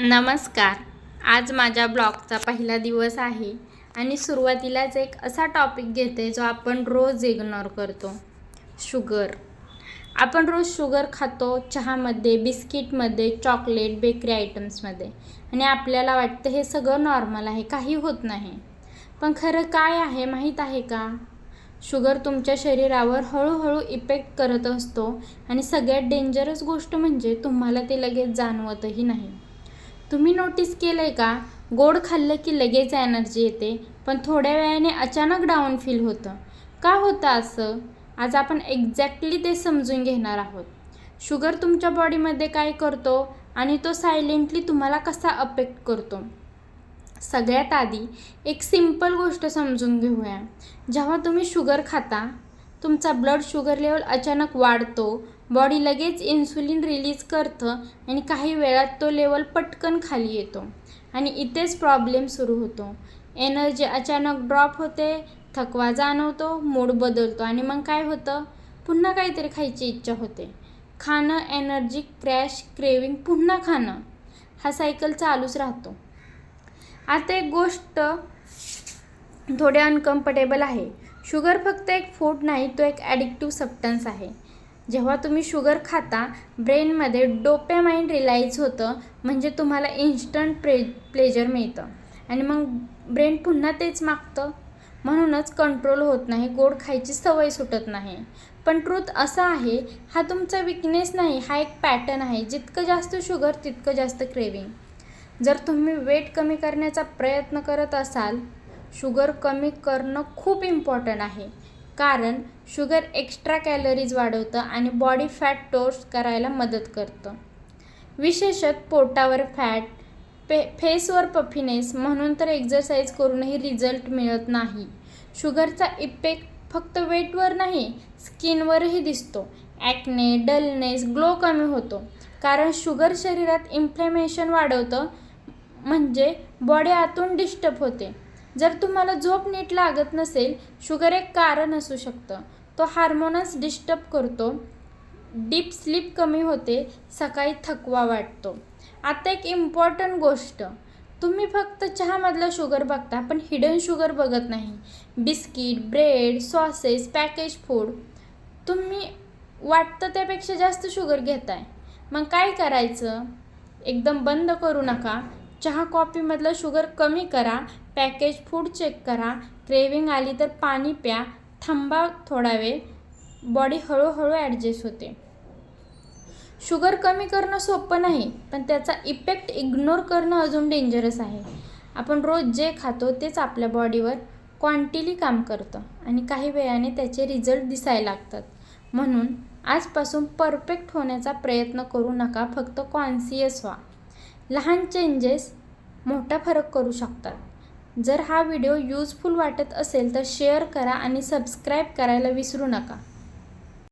नमस्कार. आज माझ्या ब्लॉगचा पहिला दिवस आहे आणि सुरुवातीलाच एक असा टॉपिक घेते जो आपण रोज इग्नोर करतो. शुगर. आपण रोज शुगर खातो, चहामध्ये, बिस्किटमध्ये, चॉकलेट, बेकरी आयटम्समध्ये, आणि आपल्याला वाटतं हे सगळं नॉर्मल आहे, काही होत नाही. पण खरं काय आहे माहीत आहे का? शुगर तुमच्या शरीरावर हळूहळू इफेक्ट करत असतो आणि सगळ्यात डेंजरस गोष्ट म्हणजे तुम्हाला ते लगेच जाणवतही नाही. तुम्ही नोटीस केलं आहे का? गोड खाल्लं की लगेच एनर्जी येते, पण थोड्या वेळाने अचानक डाऊन फील होतं. का होतं असं? आज आपण एक्झॅक्टली ते समजून घेणार आहोत. शुगर तुमच्या बॉडीमध्ये काय करतो आणि तो सायलेंटली तुम्हाला कसा अफेक्ट करतो. सगळ्यात आधी एक सिंपल गोष्ट समजून घेऊया. जेव्हा तुम्ही शुगर खाता, तुमचा ब्लड शुगर लेवल अचानक वाढतो, बॉडी लगेच इन्सुलिन रिलीज करतं आणि काही वेळात तो लेवल पटकन खाली येतो आणि इथेच प्रॉब्लेम सुरू होतो. एनर्जी अचानक ड्रॉप होते, थकवा जाणवतो, मूड बदलतो आणि मग काय होतं? पुन्हा काहीतरी खायची इच्छा होते. खाणं, एनर्जी क्रॅश, क्रेविंग, पुन्हा खाणं, हा सायकल चालूच राहतो. आता एक गोष्ट थोडी अनकम्फर्टेबल आहे. शुगर फक्त एक फूड नाही, तो एक ॲडिक्टिव्ह सबस्टन्स आहे. जेव्हा तुम्ही शुगर खाता, ब्रेनमध्ये डोपामाइन रिलाईज होतं, म्हणजे तुम्हाला इन्स्टंट प्लेजर मिळतं आणि मग ब्रेन पुन्हा तेच मागतं. म्हणूनच कंट्रोल होत नाही, गोड खायची सवय सुटत नाही. पण ट्रूथ असं आहे, हा तुमचा विकनेस नाही, हा एक पॅटर्न आहे. जितकं जास्त शुगर तितकं जास्त क्रेविंग. जर तुम्ही वेट कमी करण्याचा प्रयत्न करत असाल, शुगर कमी करणं खूप इम्पॉर्टंट आहे. कारण शुगर एक्स्ट्रा कॅलरीज वाढवतं आणि बॉडी फॅट स्टोअर करायला मदत करतं. विशेषतः पोटावर फॅट, फेसवर पफिनेस. म्हणून तर एक्सरसाइज करूनही रिझल्ट मिळत नाही. शुगरचा इफेक्ट फक्त वेटवर नाही, स्किनवरही दिसतो. ॲक्ने, डलनेस, ग्लो कमी होतो. कारण शुगर शरीरात इन्फ्लेमेशन वाढवतं, म्हणजे बॉडी आतून डिस्टर्ब होते. जर तुम्हाला झोप नीट लागत नसेल, शुगर एक कारण असू शकतं. तो हार्मोन्स डिस्टर्ब करतो, डीप स्लीप कमी होते, सकाळी थकवा वाटतो. आता एक इम्पॉर्टंट गोष्ट, तुम्ही फक्त चहामधलं शुगर बघता, पण हिडन शुगर बघत नाही. Biscuit, bread, sauces, package food, तुम्ही वाटतं त्यापेक्षा जास्त शुगर घेताय. मग काय करायचं? एकदम बंद करू नका. चहा कॉफीमधलं शुगर कमी करा, पॅकेज फूड चेक करा, क्रेविंग आली तर पाणी प्या, थांबा थोडा वेळ. बॉडी हळूहळू ॲडजस्ट होते. शुगर कमी करणं सोपं नाही, पण त्याचा इफेक्ट इग्नोर करणं अजून डेंजरस आहे. आपण रोज जे खातो तेच आपल्या बॉडीवर क्वांटिली काम करतं आणि काही वेळाने त्याचे रिझल्ट दिसायला लागतात. म्हणून आजपासून परफेक्ट होण्याचा प्रयत्न करू नका, फक्त कॉन्शियस व्हा. लहान चेंजेस मोठा फरक करू शकतात. जर हा व्हिडिओ यूजफुल वाटत असेल तर शेअर करा आणि सबस्क्राईब करायला विसरू नका.